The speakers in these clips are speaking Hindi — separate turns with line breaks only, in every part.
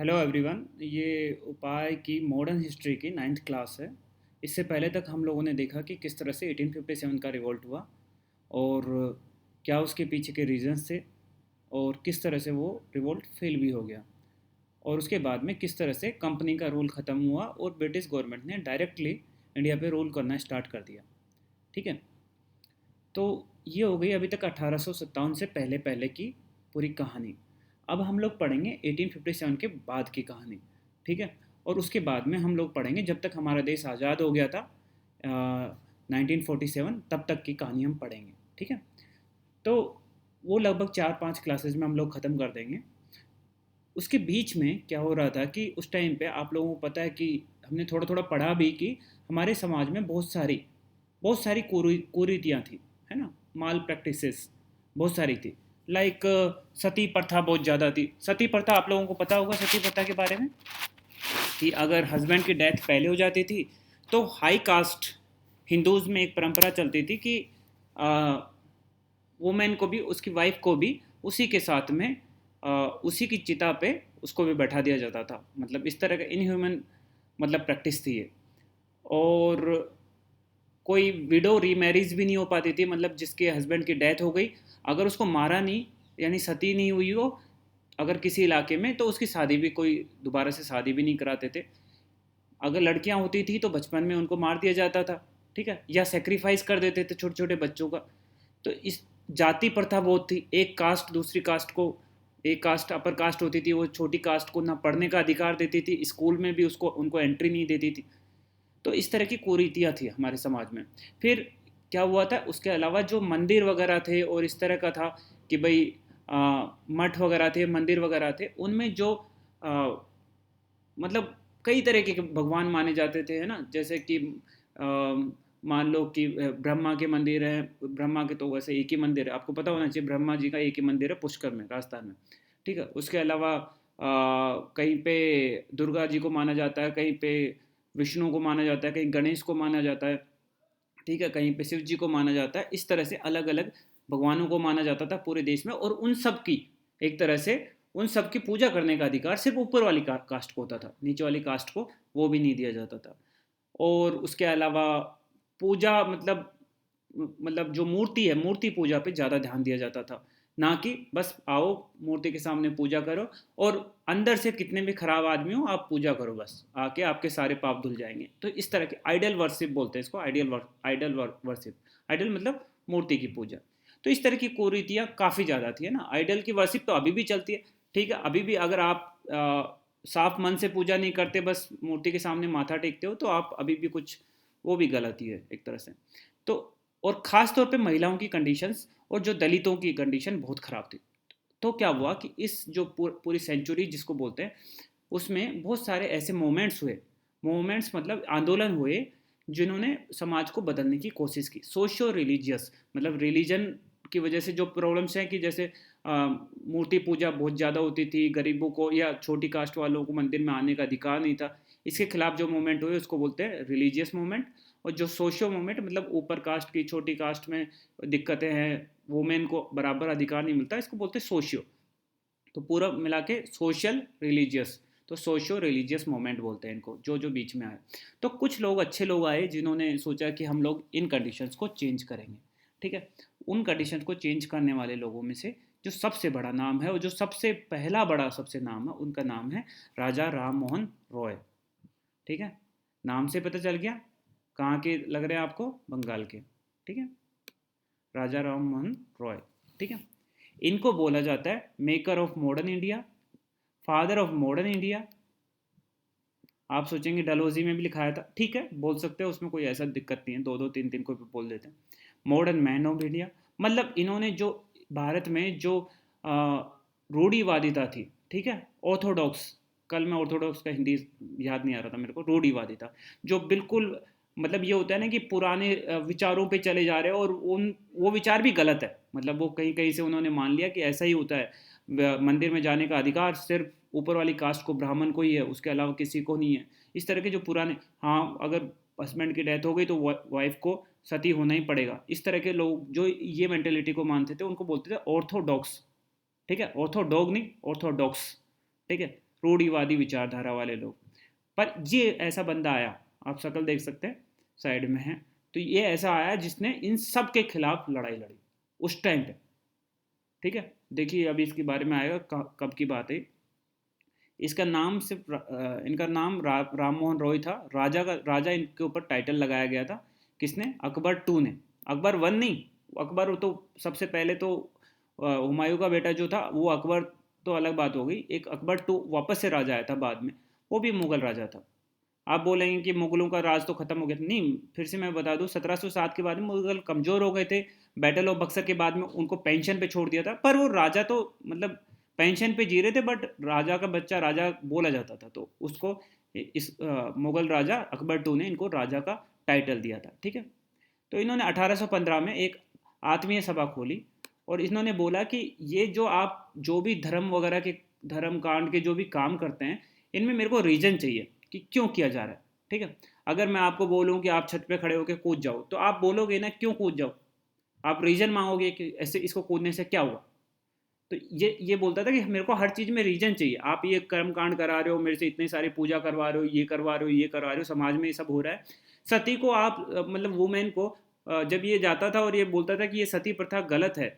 Hello everyone. ये उपाय की मॉडर्न हिस्ट्री की नाइन्थ क्लास है। इससे पहले तक हम लोगों ने देखा कि किस तरह से 1857 का रिवॉल्ट हुआ और क्या उसके पीछे के रीजंस थे और किस तरह से वो रिवॉल्ट फेल भी हो गया और उसके बाद में किस तरह से कंपनी का रूल ख़त्म हुआ और ब्रिटिश गवर्नमेंट ने डायरेक्टली इंडिया पे रूल करना स्टार्ट कर दिया। ठीक है। तो ये हो गई अभी तक 1857 से पहले पहले की पूरी कहानी। अब हम लोग पढ़ेंगे 1857 के बाद की कहानी। ठीक है। और उसके बाद में हम लोग पढ़ेंगे जब तक हमारा देश आज़ाद हो गया था 1947 तब तक की कहानी हम पढ़ेंगे। ठीक है। तो वो लगभग 4-5 क्लासेस में हम लोग ख़त्म कर देंगे। उसके बीच में क्या हो रहा था कि उस टाइम पे आप लोगों को पता है कि हमने थोड़ा थोड़ा पढ़ा भी कि हमारे समाज में बहुत सारी कुरीतियाँ थी, है ना। माल प्रैक्टिसेस बहुत सारी थी। लाइक सती प्रथा बहुत ज़्यादा थी। सती प्रथा आप लोगों को पता होगा सती प्रथा के बारे में कि अगर हस्बैंड की डेथ पहले हो जाती थी तो हाई कास्ट हिंदूज़ में एक परंपरा चलती थी कि वुमेन को भी उसकी वाइफ को भी उसी के साथ में उसी की चिता पे उसको भी बैठा दिया जाता था। मतलब इस तरह का इनह्यूमन मतलब प्रैक्टिस थी ये। और कोई विडो रीमैरिज भी नहीं हो पाती थी। मतलब जिसके हस्बैंड की डेथ हो गई अगर उसको मारा नहीं यानी सती नहीं हुई हो अगर किसी इलाके में तो उसकी शादी भी कोई दोबारा से शादी भी नहीं कराते थे। अगर लड़कियां होती थी तो बचपन में उनको मार दिया जाता था। ठीक है। या सेक्रीफाइस कर देते थे छोटे छोटे बच्चों का। तो इस जाति प्रथा बहुत थी। एक कास्ट दूसरी कास्ट को, एक कास्ट अपर कास्ट होती थी वो छोटी कास्ट को ना पढ़ने का अधिकार देती थी, स्कूल में भी उसको उनको एंट्री नहीं देती थी। तो इस तरह की कुरीतियाँ थी हमारे समाज में। फिर क्या हुआ था उसके अलावा जो मंदिर वगैरह थे और इस तरह का था कि भाई मठ वगैरह थे, मंदिर वगैरह थे, उनमें जो आ, मतलब कई तरह के भगवान माने जाते थे, है ना। जैसे कि मान लो कि ब्रह्मा के मंदिर है। ब्रह्मा के तो वैसे एक ही मंदिर है, आपको पता होना चाहिए। ब्रह्मा जी का एक ही मंदिर है पुष्कर में, राजस्थान में। ठीक है। उसके अलावा कहीं पे दुर्गा जी को माना जाता है, कहीं पे विष्णु को माना जाता है, कहीं गणेश को माना जाता है। ठीक है। कहीं पे शिव जी को माना जाता है। इस तरह से अलग अलग भगवानों को माना जाता था पूरे देश में। और उन सब की एक तरह से उन सब की पूजा करने का अधिकार सिर्फ ऊपर वाली कास्ट को होता था, नीचे वाली कास्ट को वो भी नहीं दिया जाता था। और उसके अलावा पूजा मतलब जो मूर्ति है मूर्ति पूजा पे ज़्यादा ध्यान दिया जाता था। ना कि बस आओ मूर्ति के सामने पूजा करो और अंदर से कितने भी खराब आदमी हो आप पूजा करो, बस आके आपके सारे पाप धुल जाएंगे। तो इस तरह के आइडल वर्शिप बोलते हैं इसको, आइडल वर्शिप। आइडल मतलब मूर्ति की पूजा। तो इस तरह की कुरीतियाँ काफ़ी ज़्यादा थी, है ना। आइडल की वर्शिप तो अभी भी चलती है। ठीक है। अभी भी अगर आप साफ मन से पूजा नहीं करते बस मूर्ति के सामने माथा टेकते हो तो आप अभी भी कुछ, वो भी गलत ही है एक तरह से। तो और ख़ास तौर पे महिलाओं की कंडीशंस और जो दलितों की कंडीशन बहुत ख़राब थी। तो क्या हुआ कि इस जो पूरी सेंचुरी जिसको बोलते हैं उसमें बहुत सारे ऐसे मोमेंट्स हुए। मोमेंट्स मतलब आंदोलन हुए जिन्होंने समाज को बदलने की कोशिश की। सोशियो रिलीजियस मतलब रिलीजन की वजह से जो प्रॉब्लम्स हैं कि जैसे मूर्ति पूजा बहुत ज़्यादा होती थी, गरीबों को या छोटी कास्ट वालों को मंदिर में आने का अधिकार नहीं था। इसके खिलाफ जो मूवमेंट हुए उसको बोलते हैं रिलीजियस मूवमेंट। और जो सोशियो मूवमेंट मतलब ऊपर कास्ट की छोटी कास्ट में दिक्कतें हैं, वुमेन को बराबर अधिकार नहीं मिलता, इसको बोलते हैं सोशियो। तो पूरा मिला के सोशल रिलीजियस, तो सोशियो रिलीजियस मूवमेंट बोलते हैं इनको, जो जो बीच में आए। तो कुछ लोग अच्छे लोग आए जिन्होंने सोचा कि हम लोग इन कंडीशंस को चेंज करेंगे। ठीक है। उन कंडीशंस को चेंज करने वाले लोगों में से जो सबसे बड़ा नाम है और जो सबसे पहला बड़ा सबसे नाम है उनका नाम है राजा राम मोहन रॉय। ठीक है। नाम से पता चल गया कहाँ के लग रहे हैं आपको, बंगाल के। ठीक है। राजा राम मोहन रॉय। ठीक है। इनको बोला जाता है maker of modern India, father of modern India. आप सोचेंगे डलहौजी में भी लिखाया था, ठीक है बोल सकते हो, उसमें कोई ऐसा दिक्कत नहीं है, दो दो तीन तीन को भी बोल देते हैं। मॉडर्न मैन ऑफ इंडिया मतलब इन्होंने जो भारत में जो रूढ़िवादिता थी, ठीक है, ऑर्थोडॉक्स, कल मैं ऑर्थोडॉक्स का हिंदी याद नहीं आ रहा था मेरे को, रूढ़िवादिता जो बिल्कुल मतलब ये होता है ना कि पुराने विचारों पे चले जा रहे हैं और उन वो विचार भी गलत है। मतलब वो कहीं कहीं से उन्होंने मान लिया कि ऐसा ही होता है, मंदिर में जाने का अधिकार सिर्फ ऊपर वाली कास्ट को, ब्राह्मण को ही है, उसके अलावा किसी को नहीं है। इस तरह के जो पुराने, हाँ अगर हस्बैंड की डेथ हो गई तो वाइफ को सती होना ही पड़ेगा, इस तरह के लोग जो ये मेंटेलिटी को मानते थे उनको बोलते थे ऑर्थोडॉक्स। ठीक है। ऑर्थोडॉग नहीं, ऑर्थोडॉक्स। ठीक है। रूढ़िवादी विचारधारा वाले लोग। पर ये ऐसा बंदा आया, आप शक्ल देख सकते हैं साइड में है, तो ये ऐसा आया जिसने इन सब के खिलाफ लड़ाई लड़ी उस टाइम पे। ठीक है, देखिए अभी इसके बारे में आएगा कब की बात है। इसका नाम सिर्फ इनका नाम राम मोहन रॉय था। राजा इनके ऊपर टाइटल लगाया गया था। किसने? अकबर टू ने। अकबर वन नहीं, अकबर तो सबसे पहले तो हुमायूं का बेटा जो था वो अकबर, तो अलग बात हो गई। एक अकबर टू वापस से राजा आया था बाद में, वो भी मुगल राजा था। आप बोलेंगे कि मुगलों का राज तो खत्म हो गया, नहीं, फिर से मैं बता दूं 1707 के बाद में मुगल कमजोर हो गए थे। बैटल ऑफ बक्सर के बाद में उनको पेंशन पे छोड़ दिया था, पर वो राजा तो मतलब पेंशन पे जी रहे थे, बट राजा का बच्चा राजा बोला जाता था, तो उसको इस मुगल राजा अकबर टू ने इनको राजा का टाइटल दिया था। ठीक है, तो इन्होंने 1815 में एक आत्मीय सभा खोली और इन्होंने बोला कि ये जो आप जो भी धर्म वगैरह के धर्म कांड के जो भी काम करते हैं, इनमें मेरे को रीजन चाहिए कि क्यों किया जा रहा है। ठीक है, अगर मैं आपको बोलूं कि आप छत पे खड़े होकर कूद जाओ, तो आप बोलोगे ना क्यों कूद जाओ, आप रीजन मांगोगे कि ऐसे इसको कूदने से क्या हुआ। तो ये बोलता था कि मेरे को हर चीज़ में रीजन चाहिए। आप ये कर्म कांड करा रहे हो, मेरे से इतनी सारी पूजा करवा रहे हो, ये करवा रहे हो, ये करवा रहे हो, समाज में ये सब हो रहा है। सती को आप मतलब वुमेन को जब ये जाता था और ये बोलता था कि ये सती प्रथा गलत है,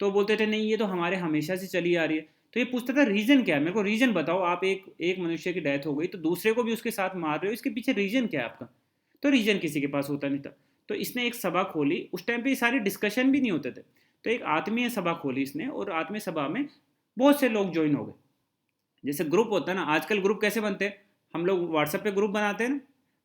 तो बोलते थे नहीं ये तो हमारे हमेशा से चली आ रही है। तो ये पूछता था रीजन क्या है, मेरे को रीजन बताओ। आप एक मनुष्य की डेथ हो गई तो दूसरे को भी उसके साथ मार रहे हो, इसके पीछे रीजन क्या है आपका? तो रीजन किसी के पास होता नहीं था। तो इसने एक सभा खोली, उस टाइम पे ये सारे डिस्कशन भी नहीं होते थे। तो एक आत्मीय सभा खोली इसने, और आत्मीय सभा में बहुत से लोग ज्वाइन हो गए। जैसे ग्रुप होता है ना, आजकल ग्रुप कैसे बनते हैं, हम लोग व्हाट्सएप पे ग्रुप बनाते हैं ना,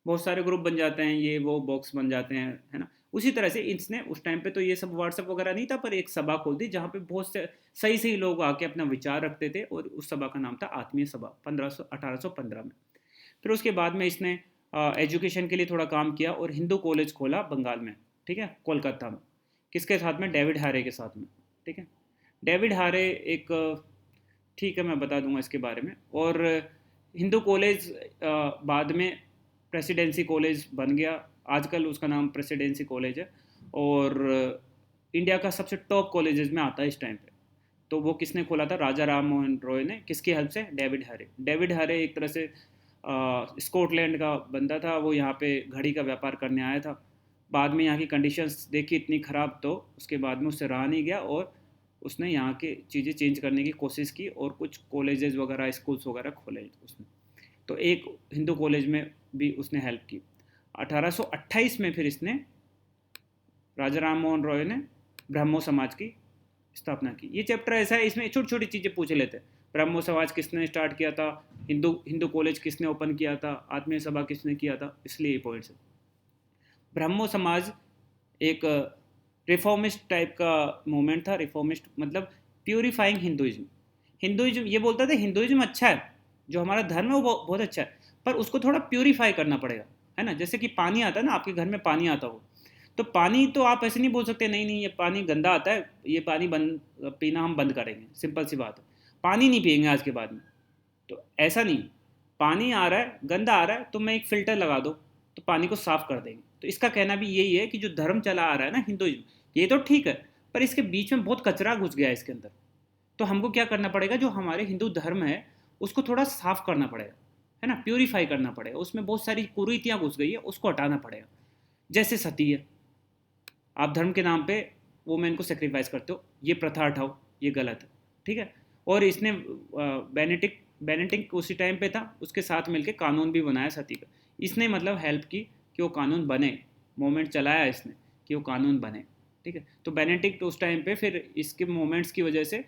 बहुत सारे ग्रुप बन जाते हैं, ये वो बॉक्स बन जाते हैं, है ना। उसी तरह से इसने उस टाइम पे तो ये सब व्हाट्सएप वगैरह नहीं था, पर एक सभा खोल दी जहाँ पे बहुत से सही सही लोग आके अपना विचार रखते थे, और उस सभा का नाम था आत्मीय सभा 1815 में। फिर उसके बाद में इसने एजुकेशन के लिए थोड़ा काम किया और हिंदू कॉलेज खोला बंगाल में। ठीक है, कोलकाता में। किसके साथ में? डेविड हारे के साथ में। ठीक है, डेविड हारे एक, ठीक है मैं बता दूंगा इसके बारे में। और हिंदू कॉलेज बाद में प्रेसिडेंसी कॉलेज बन गया, आजकल उसका नाम प्रेसिडेंसी कॉलेज है, और इंडिया का सबसे टॉप कॉलेजेस में आता है इस टाइम पे। तो वो किसने खोला था? राजा राम मोहन रॉय ने। किसकी हेल्प से? डेविड हारे। डेविड हारे एक तरह से स्कॉटलैंड का बंदा था, वो यहाँ पे घड़ी का व्यापार करने आया था। बाद में यहाँ की कंडीशंस देखी इतनी ख़राब, तो उसके बाद में उससे रहा नहीं गया, और उसने यहाँ की चीज़ें चेंज करने की कोशिश की और कुछ कॉलेजेस वगैरह स्कूल्स वगैरह खोले उसने। तो एक हिंदू कॉलेज में भी उसने हेल्प की। 1828 में फिर इसने, राजा राम मोहन रॉय ने, ब्रह्मो समाज की स्थापना की। ये चैप्टर ऐसा है, इसमें छोटी छोटी चीज़ें पूछ लेते हैं। ब्रह्मो समाज किसने स्टार्ट किया था, हिंदू हिंदू कॉलेज किसने ओपन किया था, आत्मीय सभा किसने किया था, इसलिए ये पॉइंट्स है। ब्रह्मो समाज एक रिफॉर्मिस्ट टाइप का मूवमेंट था। रिफॉर्मिस्ट मतलब प्यूरिफाइंग हिंदुइज्म। हिंदुइज्म ये बोलता था हिंदुइज्म अच्छा है, जो हमारा धर्म है वो बहुत अच्छा है, पर उसको थोड़ा प्यूरिफाई करना पड़ेगा, है ना। जैसे कि पानी आता है ना, आपके घर में पानी आता हो, तो पानी तो आप ऐसे नहीं बोल सकते नहीं नहीं ये पानी गंदा आता है, ये पानी बंद पीना हम बंद करेंगे, सिंपल सी बात है, पानी नहीं पियेंगे आज के बाद में। तो ऐसा नहीं, पानी आ रहा है गंदा आ रहा है तो मैं एक फ़िल्टर लगा दो तो पानी को साफ़ कर देंगे। तो इसका कहना भी यही है कि जो धर्म चला आ रहा है ना हिंदुइज्म, ये तो ठीक है, पर इसके बीच में बहुत कचरा घुस गया है इसके अंदर। तो हमको क्या करना पड़ेगा, जो हमारे हिंदू धर्म है उसको थोड़ा साफ़ करना पड़ेगा, है ना, प्योरीफाई करना पड़ेगा। उसमें बहुत सारी कुरीतियाँ घुस गई है, उसको हटाना पड़ेगा। जैसे सती है, आप धर्म के नाम पे वुमेन को सेक्रीफाइस करते हो, ये प्रथा हटाओ, ये गलत है। ठीक है, और इसने बेनेटिक उसी टाइम पे था, उसके साथ मिलके कानून भी बनाया सती का। इसने मतलब हेल्प की कि वो कानून बने, मोमेंट चलाया इसने कि वो कानून बने। ठीक है, तो बेनेटिक उस टाइम पे फिर इसके मोमेंट्स की वजह से,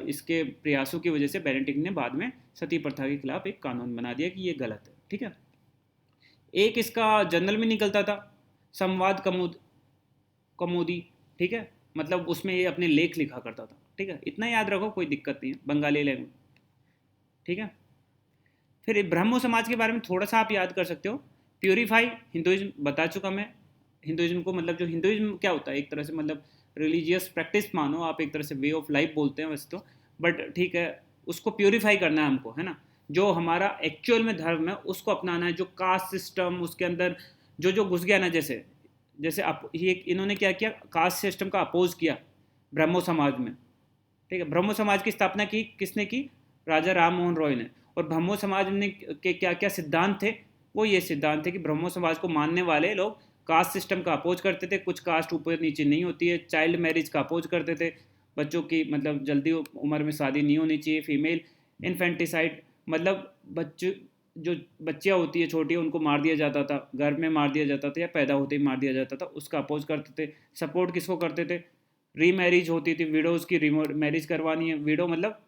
इसके प्रयासों की वजह से बेनेटिक ने बाद में सती प्रथा के खिलाफ एक कानून बना दिया कि ये गलत है। ठीक है, एक इसका जर्नल में निकलता था, संवाद कमोदी। ठीक है, मतलब उसमें ये अपने लेख लिखा करता था। ठीक है, इतना याद रखो, कोई दिक्कत नहीं है, बंगाली लैंग्वेज। ठीक है, फिर ब्रह्मो समाज के बारे में थोड़ा सा आप याद कर सकते हो। प्योरीफाई हिंदुइज्म बता चुका मैं। हिंदुइज्म को मतलब, जो हिंदुइज्म क्या होता है, एक तरह से मतलब रिलीजियस प्रैक्टिस मानो आप, एक तरह से वे ऑफ लाइफ बोलते हैं वैसे तो, बट ठीक है, उसको प्योरीफाई करना है हमको, है ना। जो हमारा एक्चुअल में धर्म है उसको अपनाना है। जो कास्ट सिस्टम उसके अंदर जो जो घुस गया ना, जैसे जैसे आप ये इन्होंने क्या किया, कास्ट सिस्टम का अपोज किया ब्रह्मो समाज में। ठीक है, ब्रह्मो समाज की स्थापना की किसने की? राजा राम मोहन रॉय ने। और ब्रह्मो समाज ने के क्या क्या सिद्धांत थे, वो ये सिद्धांत थे कि ब्रह्मो समाज को मानने वाले लोग कास्ट सिस्टम का अपोज करते थे, कुछ कास्ट ऊपर नीचे नहीं होती है, चाइल्ड मैरिज का अपोज करते थे, बच्चों की मतलब जल्दी उम्र में शादी नहीं होनी चाहिए, फीमेल इन्फेंटिसाइड मतलब बच्चे जो बच्चियाँ होती है छोटी उनको मार दिया जाता था, घर में मार दिया जाता था या पैदा होते ही मार दिया जाता था, उसका अपोज करते थे। सपोर्ट किसको करते थे, री मैरिज होती थी, विडोज़ की री मैरिज करवानी है, विडो मतलब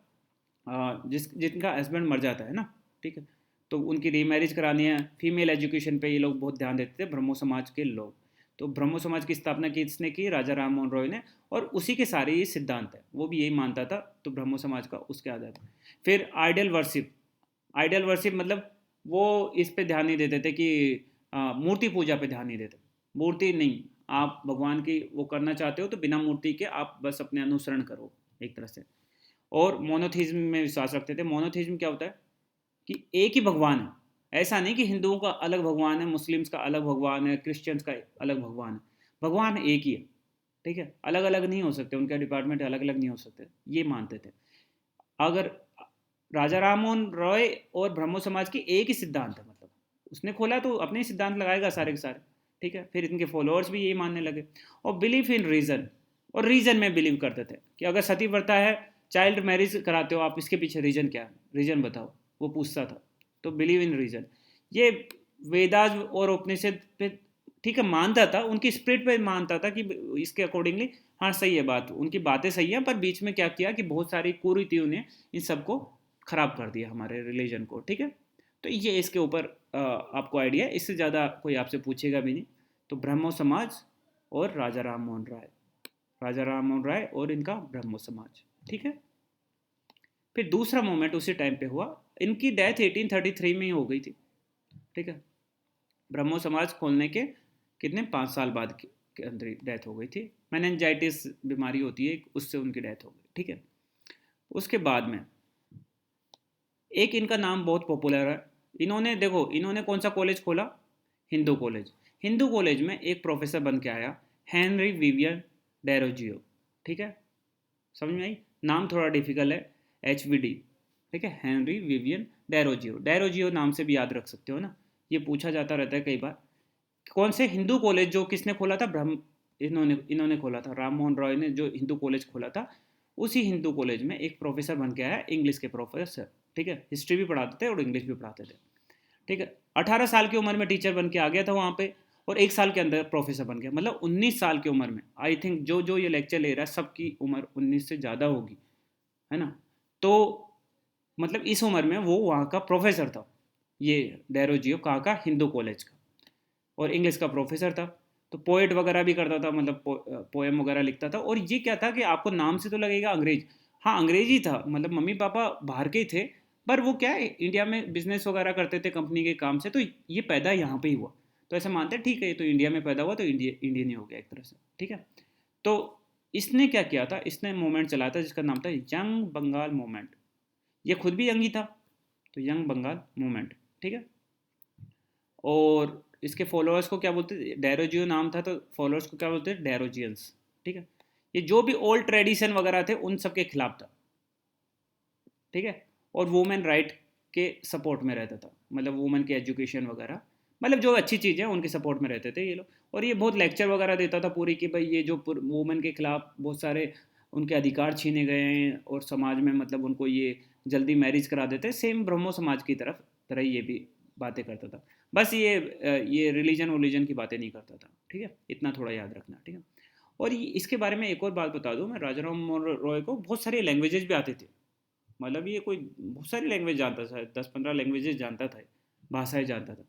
जिनका हस्बैंड मर जाता है ना, ठीक है, तो उनकी री मैरिज करानी है। फीमेल एजुकेशन पे ये लोग बहुत ध्यान देते थे ब्रह्मो समाज के लोग। तो ब्रह्मो समाज की स्थापना किसने की, राजा राम मोहन रॉय ने, और उसी के सारे ये सिद्धांत है, वो भी यही मानता था, तो ब्रह्मो समाज का उसके आधार पर। फिर आइडल वर्शिप, आइडल वर्शिप मतलब वो इस पे ध्यान नहीं देते थे कि मूर्ति पूजा पे ध्यान नहीं देते, मूर्ति नहीं, आप भगवान की वो करना चाहते हो तो बिना मूर्ति के आप बस अपने अनुसरण करो एक तरह से। और मोनोथिज्म में विश्वास रखते थे। मोनोथिज्म क्या होता है कि एक ही भगवान है, ऐसा नहीं कि हिंदुओं का अलग भगवान है, मुस्लिम्स का अलग भगवान है, क्रिश्चियंस का अलग भगवान है, भगवान एक ही है, ठीक है, अलग अलग नहीं हो सकते, उनके डिपार्टमेंट अलग अलग नहीं हो सकते, ये मानते थे। अगर राजा राम मोहन रॉय और ब्रह्मो समाज की एक ही सिद्धांत है, मतलब उसने खोला तो अपने ही सिद्धांत लगाएगा सारे के सारे, ठीक है। फिर इनके फॉलोअर्स भी यही मानने लगे। और बिलीफ इन रीजन, और रीजन में बिलीव करते थे कि अगर सती प्रथा है, चाइल्ड मैरिज कराते हो आप, इसके पीछे रीजन क्या है, रीजन बताओ, वो पूछता था। तो बिलीव इन रीजन, ये वेदाज और उपनिषद पे ठीक है मानता था, उनकी स्पिरिट पे मानता था कि इसके अकॉर्डिंगली हाँ सही है बात, उनकी बातें सही हैं, पर बीच में क्या किया कि बहुत सारी कुरीतियों ने इन सबको खराब कर दिया हमारे रिलीजन को, ठीक है। तो ये इसके ऊपर आपको आइडिया, इससे ज़्यादा कोई आपसे पूछेगा भी नहीं। तो ब्रह्मो समाज और राजा राम मोहन राय, राजा राम मोहन राय और इनका ब्रह्मो समाज, ठीक है। फिर दूसरा मोमेंट उसी टाइम पे हुआ, इनकी डेथ 1833 में ही हो गई थी, ठीक है। ब्रह्मो समाज खोलने के कितने 5 साल बाद के अंदर डेथ हो गई थी, मैनेंजाइटिस बीमारी होती है उससे उनकी डेथ हो गई, ठीक है। उसके बाद में एक इनका नाम बहुत पॉपुलर है, इन्होंने देखो इन्होंने कौन सा कॉलेज खोला, हिंदू कॉलेज। हिंदू कॉलेज में एक प्रोफेसर बन के आया, हेनरी विवियन डेरोजियो, ठीक है, समझ में आई, नाम थोड़ा डिफिकल्ट है, HVD, ठीक है, हेनरी विवियन डेरोजियो, डेरोजियो नाम से भी याद रख सकते हो ना, ये पूछा जाता रहता है कई बार। कौन से हिंदू कॉलेज जो किसने खोला था, ब्रह्म इन्होंने इन्होंने खोला था, राम मोहन रॉय ने जो हिंदू कॉलेज खोला था, उसी हिंदू कॉलेज में एक प्रोफेसर बन के आया, इंग्लिश के प्रोफेसर, ठीक है, हिस्ट्री भी पढ़ाते थे और इंग्लिश भी पढ़ाते थे, ठीक है। 18 साल की उम्र में टीचर बन के आ गया था वहाँ पे, और 1 साल के अंदर प्रोफेसर बन गया, मतलब 19 साल की उम्र में। आई थिंक जो जो ये लेक्चर ले रहा है सबकी उम्र 19 से ज़्यादा होगी, है ना। तो मतलब इस उम्र में वो वहाँ का प्रोफेसर था, ये डेरोजियो, कहाँ का, हिंदू कॉलेज का, और इंग्लिश का प्रोफेसर था। तो पोएट वगैरह भी करता था, मतलब पोएम वगैरह लिखता था। और ये क्या था कि आपको नाम से तो लगेगा अंग्रेज, हाँ अंग्रेजी था, मतलब मम्मी पापा बाहर के ही थे, पर वो क्या है इंडिया में बिजनेस वगैरह करते थे कंपनी के काम से, तो ये पैदा यहाँ पे ही हुआ। तो ऐसा मानते हैं ठीक है ये तो इंडिया में पैदा हुआ, तो इंडियन ही हो गया एक तरह से, ठीक है। तो इसने क्या किया था, इसने मूवमेंट चलाया था जिसका नाम था यंग बंगाल मूवमेंट। ये खुद भी यंग ही था, तो यंग बंगाल मूवमेंट, ठीक है। और इसके फॉलोअर्स को क्या बोलते थे, डेरोजियो नाम था, तो फॉलोअर्स को क्या बोलते थे, डेरोजियंस, ठीक है। ये जो भी ओल्ड ट्रेडिशन वगैरह थे उन सब के खिलाफ था, ठीक है। और वुमेन राइट के सपोर्ट में रहता था, मतलब वुमेन के एजुकेशन वगैरह, मतलब जो अच्छी चीज़ें हैं उनके सपोर्ट में रहते थे ये लोग। और ये बहुत लेक्चर वगैरह देता था पूरी कि भाई ये जो वुमेन के खिलाफ बहुत सारे उनके अधिकार छीने गए हैं, और समाज में मतलब उनको ये जल्दी मैरिज करा देते, सेम ब्रह्मो समाज की तरह ये भी बातें करता था। बस ये रिलीजन की बातें नहीं करता था, ठीक है, इतना थोड़ा याद रखना, ठीक है। और इसके बारे में एक और बात बता दूं, मैं राजा राम मोहन रॉय को बहुत सारे लैंग्वेजेस भी आते थे, मतलब ये कोई बहुत सारी लैंग्वेज जानता था, 10-15 लैंग्वेजेस जानता था, भाषाएं जानता था।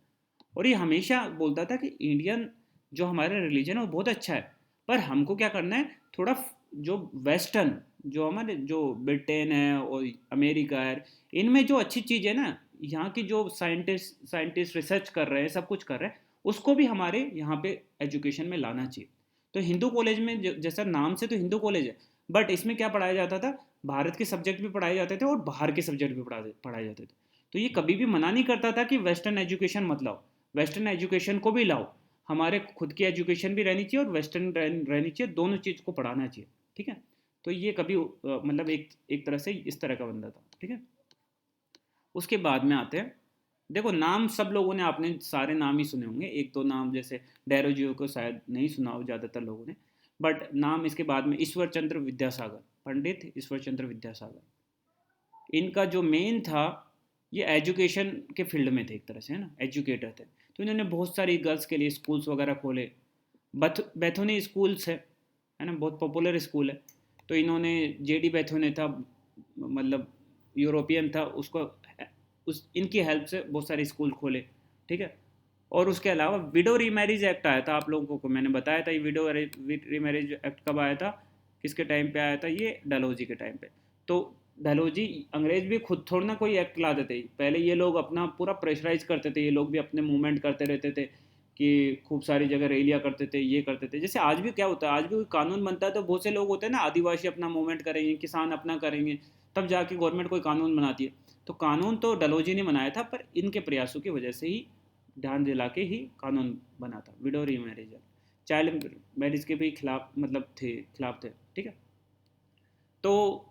और ये हमेशा बोलता था कि इंडियन जो हमारा रिलीजन है वो बहुत अच्छा है, पर हमको क्या करना है, थोड़ा जो वेस्टर्न, जो हमारे जो ब्रिटेन है और अमेरिका है, इनमें जो अच्छी चीज़ है ना, यहाँ की जो साइंटिस्ट रिसर्च कर रहे हैं, सब कुछ कर रहे हैं, उसको भी हमारे यहाँ पे एजुकेशन में लाना चाहिए। तो हिंदू कॉलेज में जैसा नाम से तो हिंदू कॉलेज है, बट इसमें क्या पढ़ाया जाता था, भारत के सब्जेक्ट भी पढ़ाए जाते थे और बाहर के सब्जेक्ट भी पढ़ाए जाते थे। तो ये कभी भी मना नहीं करता था कि वेस्टर्न एजुकेशन मत लाओ, वेस्टर्न एजुकेशन को भी लाओ, हमारे खुद की एजुकेशन भी रहनी चाहिए और वेस्टर्न रहनी चाहिए, दोनों चीज़ को पढ़ाना चाहिए, ठीक है। तो ये कभी मतलब एक एक तरह से इस तरह का बंदा था, ठीक है। उसके बाद में आते हैं, देखो नाम सब लोगों ने, आपने सारे नाम ही सुने होंगे, एक दो नाम जैसे डेरोजियो को शायद नहीं सुना हो ज़्यादातर लोगों ने, बट नाम इसके बाद में ईश्वर चंद्र विद्यासागर, पंडित ईश्वर चंद्र विद्यासागर, इनका जो मेन था, ये एजुकेशन के फील्ड में थे एक तरह से, है ना, एजुकेटर थे। तो इन्होंने बहुत सारी गर्ल्स के लिए स्कूल्स वगैरह खोले। बैथोनी स्कूल्स है ना, बहुत पॉपुलर स्कूल है। तो इन्होंने, जेडी बैथोने था, मतलब यूरोपियन था, उसको उस इनकी हेल्प से बहुत सारे स्कूल खोले, ठीक है। और उसके अलावा विडो रीमैरिज एक्ट आया था, आप लोगों को मैंने बताया था, ये विडो रीमैरिज एक्ट कब आया था, किसके टाइम पे आया था, ये डलहौजी के टाइम पे। तो डलहौजी, अंग्रेज भी खुद थोड़ा ना कोई एक्ट ला देते, पहले ये लोग अपना पूरा प्रेशराइज करते थे, ये लोग भी अपने मूवमेंट करते रहते थे कि खूब सारी जगह रैलियाँ करते थे, ये करते थे। जैसे आज भी क्या होता है, आज भी कोई कानून बनता है तो बहुत से लोग होते हैं ना, आदिवासी अपना मूवमेंट करेंगे, किसान अपना करेंगे, तब जाके गवर्नमेंट कोई कानून बनाती है। तो कानून तो डलहौजी ने बनाया था, पर इनके प्रयासों की वजह से ही, ध्यान दिला के ही कानून बना था, विडो रीमैरिज, चाइल्ड मैरिज के भी खिलाफ, मतलब खिलाफ थे, ठीक है। तो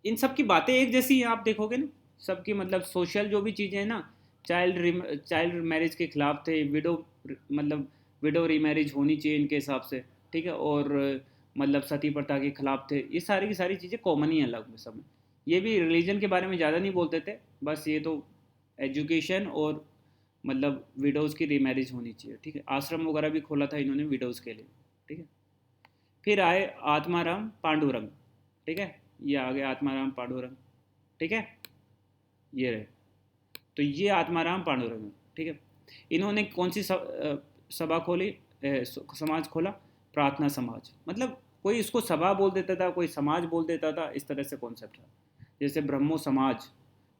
इन सब की बातें एक जैसी हैं, आप देखोगे ना, सबकी मतलब सोशल जो भी चीज़ें हैं ना, चाइल्ड मैरिज के खिलाफ थे, मतलब विडो रीमैरिज होनी चाहिए इनके हिसाब से, ठीक है। और मतलब सती प्रथा के खिलाफ थे, ये सारी की सारी चीज़ें कॉमन ही हैं लगभग सब में। ये भी रिलीजन के बारे में ज़्यादा नहीं बोलते थे, बस ये तो एजुकेशन और मतलब विडोज़ की रीमैरिज होनी चाहिए, ठीक है। आश्रम वगैरह भी खोला था इन्होंने विडोज़ के लिए, ठीक है। फिर आए आत्माराम पांडुरंग, ठीक है, ये आ गए आत्माराम पांडुरंग, ठीक है, ये रहे। तो ये आत्माराम पांडुरंग, ठीक है। इन्होंने कौन सी सभा खोली, समाज खोला, प्रार्थना समाज, मतलब कोई इसको सभा बोल देता था, कोई समाज बोल देता था, इस तरह से कॉन्सेप्ट था। जैसे ब्रह्मो समाज,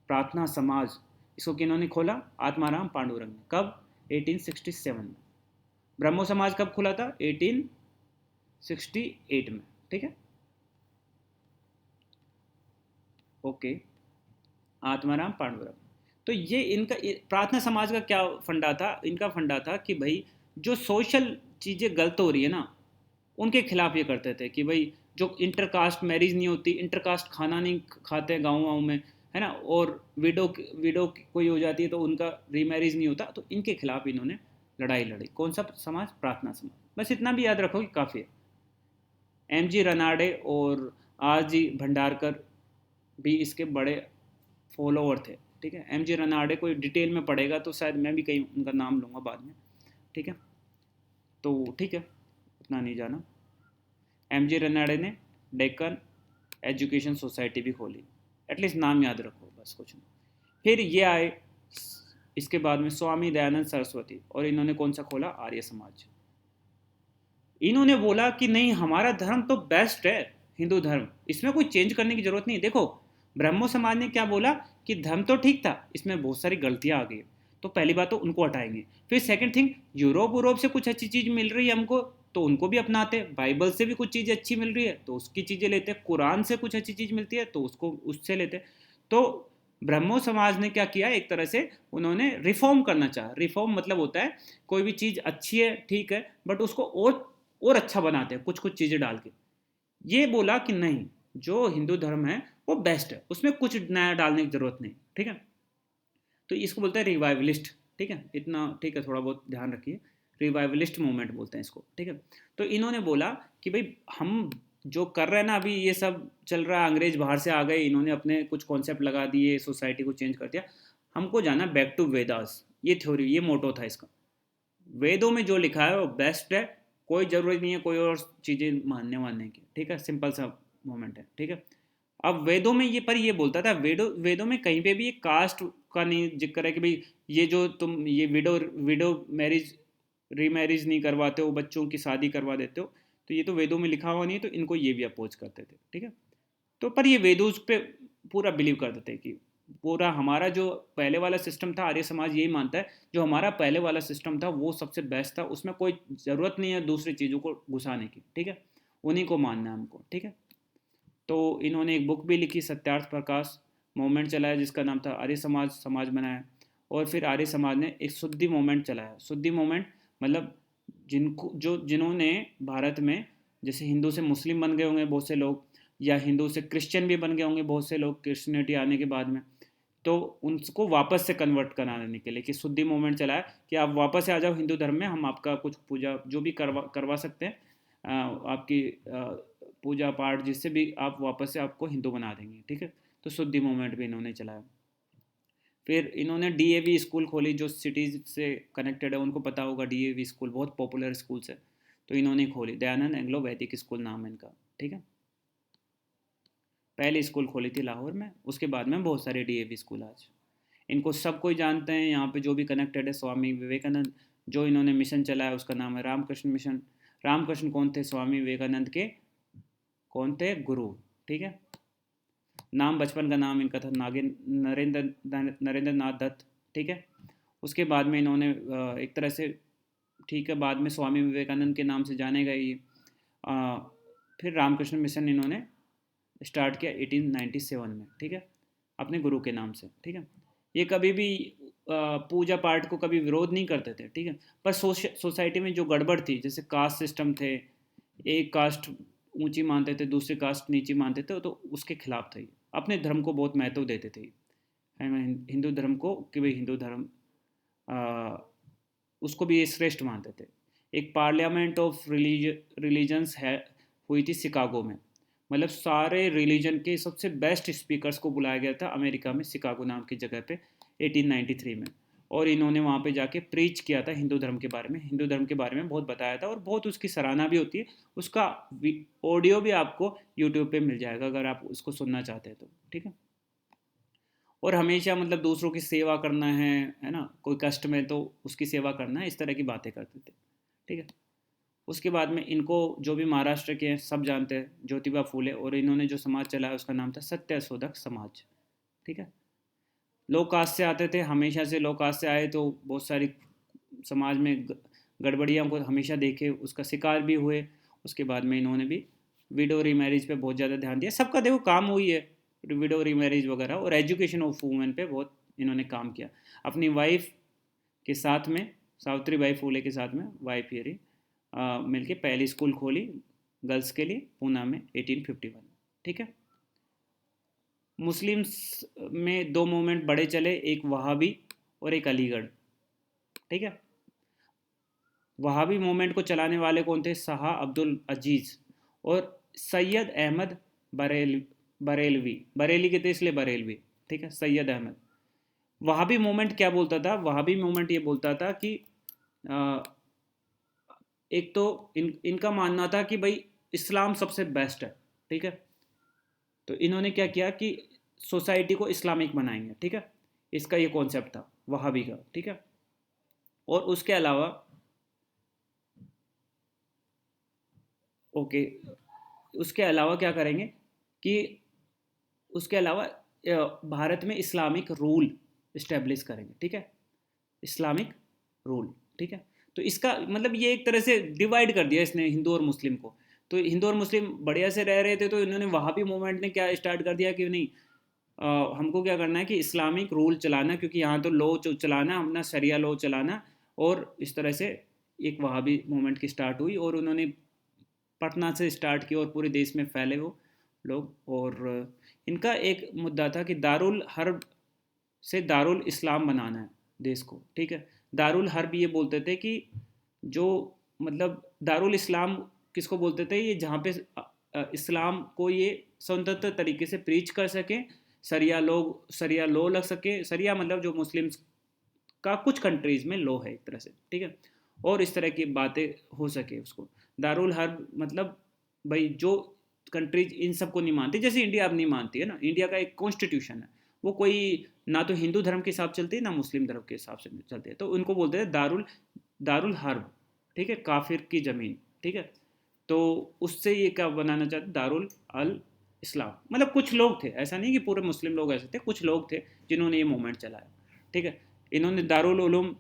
प्रार्थना समाज, इसको किन्होंने खोला, आत्माराम पांडुरंग ने। कब, 1867 में। ब्रह्मो समाज कब खुला था, 1868 में, ठीक है, ओके। आत्माराम पांडुरंग, तो ये इनका प्रार्थना समाज का क्या फंडा था, इनका फंडा था कि भाई जो सोशल चीज़ें गलत हो रही है ना, उनके खिलाफ ये करते थे कि भाई जो इंटरकास्ट मैरिज नहीं होती, इंटरकास्ट खाना नहीं खाते गाँव वाँव में, है ना, और विडो कोई हो जाती है तो उनका रीमैरिज नहीं होता, तो इनके खिलाफ इन्होंने लड़ाई लड़ी। कौन सा समाज, प्रार्थना समाज, बस इतना भी याद रखो कि काफ़ी है। एम जी रनाडे और आर जी भंडारकर भी इसके बड़े फॉलोअर थे, ठीक है। एम जी रनाडे को डिटेल में पढ़ेगा तो शायद मैं भी कहीं उनका नाम लूँगा बाद में, ठीक है। तो ठीक है, उतना नहीं जाना। एम जी रनाडे ने डेक्कन एजुकेशन सोसाइटी भी खोली, एटलीस्ट नाम याद रखो, बस कुछ नहीं। फिर ये आए इसके बाद में स्वामी दयानंद सरस्वती, और इन्होंने कौन सा खोला, आर्य समाज। इन्होंने बोला कि नहीं, हमारा धर्म तो बेस्ट है, हिंदू धर्म, इसमें कोई चेंज करने की जरूरत नहीं। देखो, ब्रह्मो समाज ने क्या बोला कि धर्म तो ठीक था, इसमें बहुत सारी गलतियां आ गई, तो पहली बात तो उनको हटाएंगे। फिर सेकंड थिंग, यूरोप से कुछ अच्छी चीज़ मिल रही है हमको, तो उनको भी अपनाते, बाइबल से भी कुछ चीज़ें अच्छी मिल रही है तो उसकी चीज़ें लेते, कुरान से कुछ अच्छी चीज़ मिलती है तो उसको उससे लेते। तो ब्रह्मो समाज ने क्या किया, एक तरह से उन्होंने रिफॉर्म करना चाहा। रिफॉर्म मतलब होता है कोई भी चीज़ अच्छी है, ठीक है, बट उसको और अच्छा बनाते हैं कुछ कुछ चीज़ें डाल के। ये बोला कि नहीं, जो हिंदू धर्म है वो बेस्ट है, उसमें कुछ नया डालने की जरूरत नहीं, ठीक है। तो इसको बोलते हैं रिवाइवलिस्ट, ठीक है, इतना ठीक है, थोड़ा बहुत ध्यान रखिए। रिवाइवलिस्ट मूवमेंट बोलते हैं इसको, ठीक है। तो इन्होंने बोला कि भाई हम जो कर रहे हैं ना अभी, ये सब चल रहा है, अंग्रेज बाहर से आ गए, इन्होंने अपने कुछ कॉन्सेप्ट लगा दिए, सोसाइटी को चेंज कर दिया, हमको जाना बैक टू वेदास, ये थ्योरी, ये मोटो था इसका। वेदों में जो लिखा है वो बेस्ट है, कोई ज़रूरत नहीं है कोई और चीज़ें मानने की, ठीक है, सिंपल सा मोमेंट है, ठीक है। अब वेदों में ये, पर ये बोलता था, वेदों में कहीं पे भी ये कास्ट का नहीं जिक्र है कि भाई ये जो तुम ये विडो विडो मैरिज रीमैरिज नहीं करवाते हो, बच्चों की शादी करवा देते हो, तो ये तो वेदों में लिखा हुआ नहीं है, तो इनको ये भी अपोज करते थे, ठीक है। तो पर ये वेदों पे पूरा बिलीव करते थे कि पूरा हमारा जो पहले वाला सिस्टम था, आर्य समाज यही मानता है, जो हमारा पहले वाला सिस्टम था वो सबसे बेस्ट था, उसमें कोई ज़रूरत नहीं है दूसरी चीज़ों को घुसाने की, ठीक है, उन्हीं को मानना है हमको, ठीक है। तो इन्होंने एक बुक भी लिखी, सत्यार्थ प्रकाश, मूवमेंट चलाया जिसका नाम था आर्य समाज, समाज बनाया। और फिर आर्य समाज ने एक शुद्धि मूवमेंट चलाया। शुद्धि मूवमेंट मतलब जिन्होंने भारत में, जैसे हिंदू से मुस्लिम बन गए होंगे बहुत से लोग, या हिंदू से क्रिश्चियन भी बन गए होंगे बहुत से लोग क्रिश्चियनिटी आने के बाद में, तो उनको वापस से कन्वर्ट कराने के लिए कि शुद्धि मूवमेंट चलाया कि आप वापस से आ जाओ हिंदू धर्म में, हम आपका कुछ पूजा जो भी करवा सकते हैं, आपकी पूजा पाठ जिससे भी आप वापस से आपको हिंदू बना देंगे, ठीक है। तो शुद्धि मूवमेंट भी इन्होंने चलाया। फिर इन्होंने डीएवी स्कूल खोली, जो सिटीज़ से कनेक्टेड है उनको पता होगा, डीएवी स्कूल बहुत पॉपुलर स्कूल्स है, तो इन्होंने खोली, दयानंद एंग्लो वैदिक स्कूल नाम है इनका, ठीक है। पहली स्कूल खोली थी लाहौर में, उसके बाद में बहुत सारे डीएवी स्कूल आज इनको सब कोई जानते हैं। यहाँ पे जो भी कनेक्टेड है, स्वामी विवेकानंद, जो इन्होंने मिशन चलाया उसका नाम है रामकृष्ण मिशन। रामकृष्ण कौन थे? स्वामी विवेकानंद के कौन थे? गुरु, ठीक है। नाम, बचपन का नाम इनका था नरेंद्र नाथ दत्त, ठीक है। उसके बाद में इन्होंने एक तरह से, ठीक है, बाद में स्वामी विवेकानंद के नाम से जाने गए ये। फिर रामकृष्ण मिशन इन्होंने स्टार्ट किया 1897 में, ठीक है, अपने गुरु के नाम से, ठीक है। ये कभी भी पूजा पाठ को कभी विरोध नहीं करते थे, ठीक है। पर सोसाइटी में जो गड़बड़ थी, जैसे कास्ट सिस्टम थे, एक कास्ट ऊंची मानते थे, दूसरी कास्ट नीची मानते थे, तो उसके खिलाफ थे। अपने धर्म को बहुत महत्व देते थे, हिंदू धर्म को, कि भाई हिंदू धर्म उसको भी ये श्रेष्ठ मानते थे। एक पार्लियामेंट ऑफ रिलीजन्स है हुई थी शिकागो में, मतलब सारे रिलीजन के सबसे बेस्ट स्पीकर्स को बुलाया गया था अमेरिका में, शिकागो नाम की जगह पे 1893 में। और इन्होंने वहाँ पे जाके प्रीच किया था हिंदू धर्म के बारे में, हिंदू धर्म के बारे में बहुत बताया था, और बहुत उसकी सराहना भी होती है। उसका ऑडियो भी आपको यूट्यूब पे मिल जाएगा अगर आप उसको सुनना चाहते हैं तो, ठीक है। और हमेशा मतलब दूसरों की सेवा करना है ना, कोई कष्ट में तो उसकी सेवा करना है, इस तरह की बातें करते थे, ठीक है। उसके बाद में इनको जो भी महाराष्ट्र के हैं सब जानते हैं, ज्योतिबा फूले, और इन्होंने जो समाज चलाया उसका नाम था सत्यशोधक समाज, ठीक है। लो कास्ट से आते थे, हमेशा से लो कास्ट से आए, तो बहुत सारी समाज में गड़बड़ियाँ को हमेशा देखे, उसका शिकार भी हुए। उसके बाद में इन्होंने भी विडो रीमैरिज पे बहुत ज़्यादा ध्यान दिया, सबका देखो काम हुई है, विडो रीमैरिज वगैरह, और एजुकेशन ऑफ वुमेन पे बहुत इन्होंने काम किया। अपनी वाइफ के साथ में, सावित्री बाई फूले के साथ में, वाइफ ये रही, मिलके पहली स्कूल खोली गर्ल्स के लिए पूना में 1851, ठीक है। मुस्लिम्स में दो मूवमेंट बड़े चले, एक वहाबी और एक अलीगढ़, ठीक है। वहाबी मूवमेंट को चलाने वाले कौन थे? शाह अब्दुल अजीज़ और सैयद अहमद बरेलवी, बरेली के थे इसलिए बरेलवी, ठीक है, सैयद अहमद। वहाबी मूवमेंट क्या बोलता था? वहाबी मूवमेंट ये बोलता था कि एक तो इनका मानना था कि भाई इस्लाम सबसे बेस्ट है, ठीक है। तो इन्होंने क्या किया कि सोसाइटी को इस्लामिक बनाएंगे, ठीक है, इसका ये कॉन्सेप्ट था वहाबी का, ठीक है। और उसके अलावा ओके, उसके अलावा क्या करेंगे कि उसके अलावा भारत में इस्लामिक रूल इस्टेब्लिश करेंगे, ठीक है, इस्लामिक रूल, ठीक है। तो इसका मतलब ये एक तरह से डिवाइड कर दिया इसने हिंदू और मुस्लिम को। तो हिंदू और मुस्लिम बढ़िया से रह रहे थे, तो इन्होंने वहाबी मूवमेंट ने क्या स्टार्ट कर दिया कि नहीं, हमको क्या करना है कि इस्लामिक रूल चलाना, क्योंकि यहाँ तो लॉ चलाना, अपना शरिया लॉ चलाना। और इस तरह से एक वहाबी मूवमेंट की स्टार्ट हुई, और उन्होंने पटना से स्टार्ट किया और पूरे देश में फैले वो लोग। और इनका एक मुद्दा था कि दारुल हर्ब से दारुल इस्लाम बनाना है देश को, ठीक है। दारुल हर्ब ये बोलते थे कि जो मतलब दारुल इस्लाम किसको बोलते थे? ये जहाँ पे इस्लाम को ये स्वतंत्र तरीके से प्रीच कर सकें, सरिया लॉ लग सके, सरिया मतलब जो मुस्लिम्स का कुछ कंट्रीज़ में लॉ है एक तरह से, ठीक है, और इस तरह की बातें हो सके उसको। दारुल हर्ब मतलब भाई जो कंट्रीज इन सबको नहीं मानती, जैसे इंडिया अब नहीं मानती है ना, इंडिया का एक कॉन्स्टिट्यूशन है, वो कोई ना तो हिंदू धर्म के हिसाब चलती है ना मुस्लिम धर्म के हिसाब से चलती है, तो उनको बोलते हैं दारुल हर्ब, ठीक है, काफिर की ज़मीन, ठीक है। तो उससे ये क्या बनाना चाहते? दारुल अल इस्लाम, मतलब कुछ लोग थे, ऐसा नहीं कि पूरे मुस्लिम लोग ऐसे थे, कुछ लोग थे जिन्होंने ये मूवमेंट चलाया, ठीक है। इन्होंने दारुल उलूम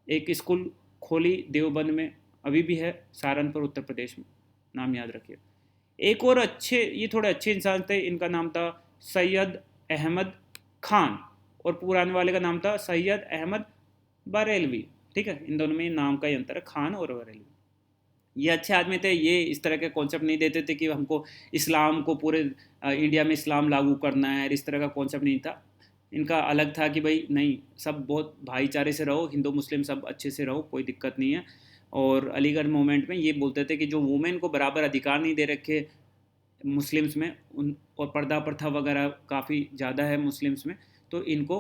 एक स्कूल खोली देवबंद में, अभी भी है, सहारनपुर उत्तर प्रदेश में, नाम याद रखिए। एक और अच्छे, ये थोड़े अच्छे इंसान थे, इनका नाम था सैयद अहमद खान, और पुराने वाले का नाम था सैयद अहमद बरेलवी, ठीक है। इन दोनों में नाम का ही अंतर है, खान और बरेलवी। ये अच्छे आदमी थे, ये इस तरह के कॉन्सेप्ट नहीं देते थे कि हमको इस्लाम को पूरे इंडिया में इस्लाम लागू करना है, इस तरह का कॉन्सेप्ट नहीं था। इनका अलग था कि भाई नहीं, सब बहुत भाईचारे से रहो, हिंदू मुस्लिम सब अच्छे से रहो, कोई दिक्कत नहीं है। और अलीगढ़ मूवमेंट में ये बोलते थे कि जो वुमेन को बराबर अधिकार नहीं दे रखे मुस्लिम्स में, उन और पर्दा प्रथा वगैरह काफ़ी ज़्यादा है मुस्लिम्स में, तो इनको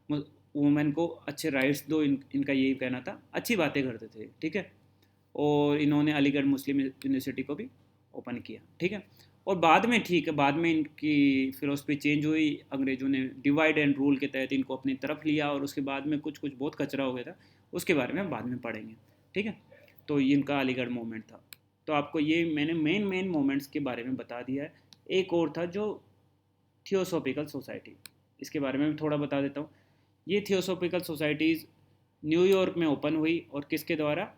वुमेन को अच्छे राइट्स दो, इनका यही कहना था। अच्छी बातें करते थे, ठीक है। और इन्होंने अलीगढ़ मुस्लिम यूनिवर्सिटी को भी ओपन किया, ठीक है। और बाद में, ठीक है, बाद में इनकी फिलोसफी चेंज हुई, अंग्रेज़ों ने डिवाइड एंड रूल के तहत इनको अपनी तरफ लिया, और उसके बाद में कुछ कुछ बहुत कचरा हो गया था, उसके बारे में बाद में पढ़ेंगे, ठीक है। तो ये इनका अलीगढ़ मूवमेंट था। तो आपको ये मैंने मेन मेन मोमेंट्स के बारे में बता दिया है। एक और था जो थियोसॉफिकल सोसाइटी, इसके बारे में भी थोड़ा बता देता हूँ। ये थियोसॉफिकल सोसाइटीज़ न्यूयॉर्क में ओपन हुई, और किसके द्वारा?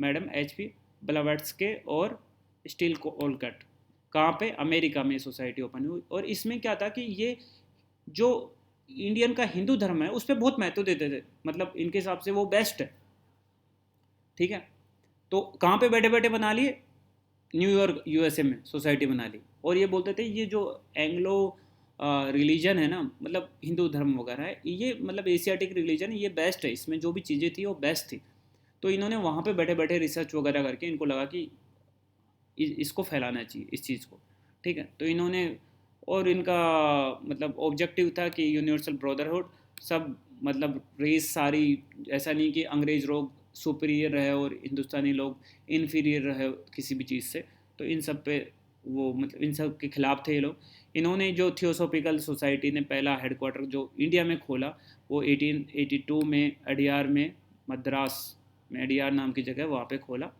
मैडम HP ब्लवत्स्के और स्टील ओलकट। कहाँ पे? अमेरिका में सोसाइटी ओपन हुई। और इसमें क्या था कि ये जो इंडियन का हिंदू धर्म है उस पर बहुत महत्व देते थे, मतलब इनके हिसाब से वो बेस्ट है, ठीक है। तो कहाँ पे बैठे बैठे बना लिए? न्यूयॉर्क USA में सोसाइटी बना ली। और ये बोलते थे ये जो एंग्लो रिलीजन है ना, मतलब हिंदू धर्म वगैरह है, ये मतलब एशियाटिक रिलीजन है, ये बेस्ट है, इसमें जो भी चीज़ें थी वो बेस्ट थी। तो इन्होंने वहाँ पे बैठे बैठे रिसर्च वगैरह करके इनको लगा कि इसको फैलाना चाहिए इस चीज़ को, ठीक है। तो इन्होंने, और इनका मतलब ऑब्जेक्टिव था कि यूनिवर्सल ब्रदरहुड, सब मतलब रेस सारी, ऐसा नहीं कि अंग्रेज़ लोग सुपीरियर रहे और हिंदुस्तानी लोग इन्फीरियर रहे किसी भी चीज़ से। तो इन सब पे वो मतलब इन सब के खिलाफ थे ये लोग। इन्होंने जो थियोसॉफिकल सोसाइटी ने पहला हेडक्वार्टर जो इंडिया में खोला, वो 1882 में अडियार में, मद्रास में अडियार नाम की जगह, वहाँ पे खोला।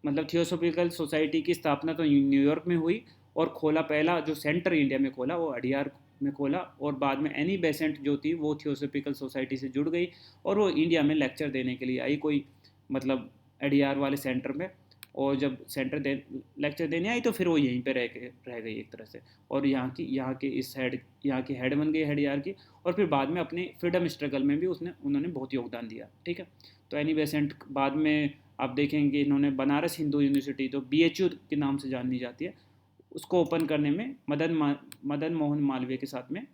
मतलब थियोसॉफिकल सोसाइटी की स्थापना तो न्यूयॉर्क में हुई, और खोला पहला जो सेंटर इंडिया में खोला वो अडियार में खोला। और बाद में एनी बेसेंट जो थी वो थियोसॉफिकल सोसाइटी से जुड़ गई, और वो इंडिया में लेक्चर देने के लिए आई, कोई मतलब अडियार वाले सेंटर में। और जब सेंटर लेक्चर देने आई तो फिर वो यहीं पे रह गई एक तरह से। और यहाँ की हेड बन गई अडियार की। और फिर बाद में अपने फ्रीडम स्ट्रगल में भी उन्होंने बहुत योगदान दिया, ठीक है। तो एनी बेसेंट बाद में आप देखेंगे इन्होंने बनारस हिंदू यूनिवर्सिटी, तो BHU के नाम से जानी जाती है, उसको ओपन करने में मदन मोहन मालवीय के साथ में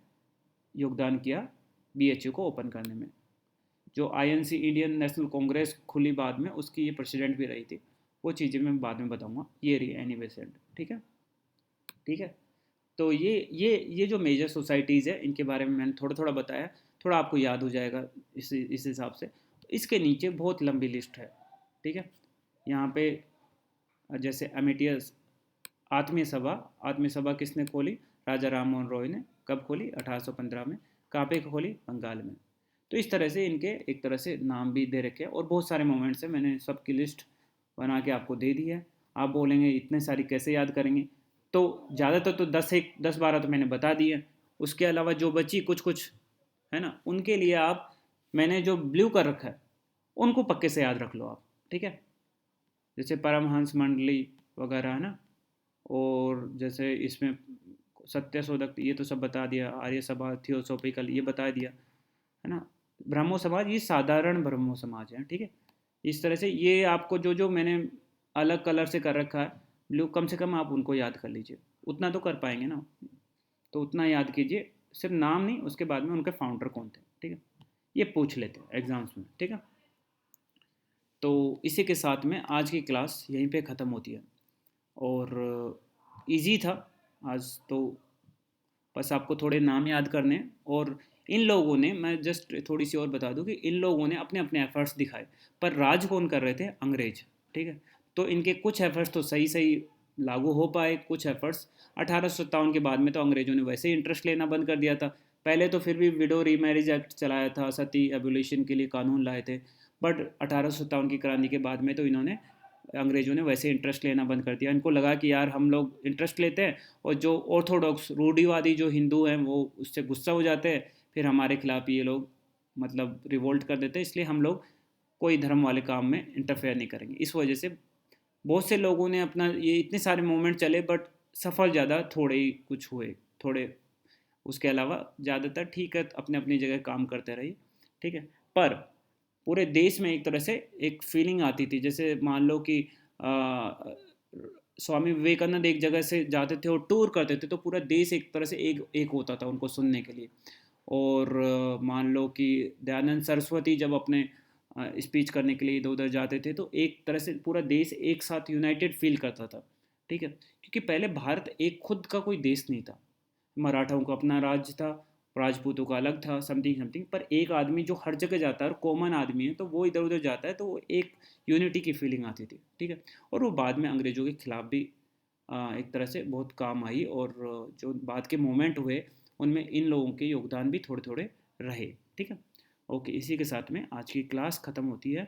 योगदान किया, BHU को ओपन करने में। जो INC इंडियन नेशनल कांग्रेस खुली बाद में, उसकी ये प्रेसिडेंट भी रही थी। वो चीज़ें मैं बाद में बताऊंगा। ये रही एनी बेसेंट, ठीक है, ठीक है। तो ये जो मेजर सोसाइटीज़ है इनके बारे में मैंने थोड़ा थोड़ा बताया, थोड़ा आपको याद हो जाएगा इस हिसाब से। इसके नीचे बहुत लंबी लिस्ट है, ठीक है। यहाँ पे जैसे अमेटियस आत्मीय सभा किसने खोली? राजा राम मोहन रॉय ने। कब खोली? 1815 में। कहाँ पे खोली? बंगाल में। तो इस तरह से इनके एक तरह से नाम भी दे रखे हैं, और बहुत सारे मोमेंट्स हैं, मैंने सबकी लिस्ट बना के आपको दे दी है। आप बोलेंगे इतने सारी कैसे याद करेंगे? तो ज़्यादातर तो 10-12 तो मैंने बता दिए। उसके अलावा जो बची कुछ कुछ है ना, उनके लिए आप, मैंने जो ब्लू कर रखा है उनको पक्के से याद रख लो आप, ठीक है। जैसे परमहंस मंडली वगैरह है ना, और जैसे इसमें सत्य शोधक, ये तो सब बता दिया। आर्य सभा थियोसॉफिकल ये बता दिया, है ना। ब्रह्मो समाज ये साधारण ब्रह्मो समाज है, ठीक है। इस तरह से ये आपको जो जो मैंने अलग कलर से कर रखा है ब्लू, कम से कम आप उनको याद कर लीजिए, उतना तो कर पाएंगे ना। तो उतना याद कीजिए, सिर्फ नाम नहीं, उसके बाद में उनके फाउंडर कौन थे, ठीक है। ये पूछ लेते हैं एग्जाम्स में, ठीक है। तो इसी के साथ में आज की क्लास यहीं पे ख़त्म होती है। और इजी था आज तो, बस आपको थोड़े नाम याद करने हैं। और इन लोगों ने, मैं जस्ट थोड़ी सी और बता दूं कि इन लोगों ने अपने अपने एफर्ट्स दिखाए, पर राज कौन कर रहे थे? अंग्रेज, ठीक है। तो इनके कुछ एफर्ट्स तो सही सही लागू हो पाए, कुछ एफर्ट्स 1857 के बाद में तो अंग्रेजों ने वैसे ही इंटरेस्ट लेना बंद कर दिया था। पहले तो फिर भी विडो रीमैरिज एक्ट चलाया था, सती एबोलिशन के लिए कानून लाए थे, बट 1857 की क्रांति के बाद में तो इन्होंने, अंग्रेजों ने वैसे इंटरेस्ट लेना बंद कर दिया। इनको लगा कि यार हम लोग इंटरेस्ट लेते हैं और जो ऑर्थोडॉक्स रूढ़िवादी जो हिंदू हैं वो उससे गुस्सा हो जाते हैं, फिर हमारे खिलाफ ये लोग मतलब रिवोल्ट कर देते हैं, इसलिए हम लोग कोई धर्म वाले काम में इंटरफेयर नहीं करेंगे। इस वजह से बहुत से लोगों ने अपना, ये इतने सारे मूवमेंट चले बट सफल ज़्यादा थोड़े ही कुछ हुए, थोड़े। उसके अलावा ज़्यादातर ठीक है, अपने अपनी जगह काम करते रहिए, ठीक है। पर पूरे देश में एक तरह से एक फीलिंग आती थी, जैसे मान लो कि स्वामी विवेकानंद एक जगह से जाते थे और टूर करते थे तो पूरा देश एक तरह से एक एक होता था उनको सुनने के लिए। और मान लो कि दयानंद सरस्वती जब अपने स्पीच करने के लिए इधर उधर जाते थे तो एक तरह से पूरा देश एक साथ यूनाइटेड फील करता था। ठीक है, क्योंकि पहले भारत एक खुद का कोई देश नहीं था। मराठाओं का अपना राज्य था, राजपूतों का अलग था, समथिंग समथिंग, पर एक आदमी जो हर जगह जाता है और कॉमन आदमी है तो वो इधर उधर जाता है तो वो एक यूनिटी की फीलिंग आती थी। ठीक है, और वो बाद में अंग्रेज़ों के खिलाफ भी एक तरह से बहुत काम आई, और जो बाद के मोमेंट हुए उनमें इन लोगों के योगदान भी थोड़े थोड़े रहे। ठीक है, ओके, इसी के साथ में आज की क्लास ख़त्म होती है।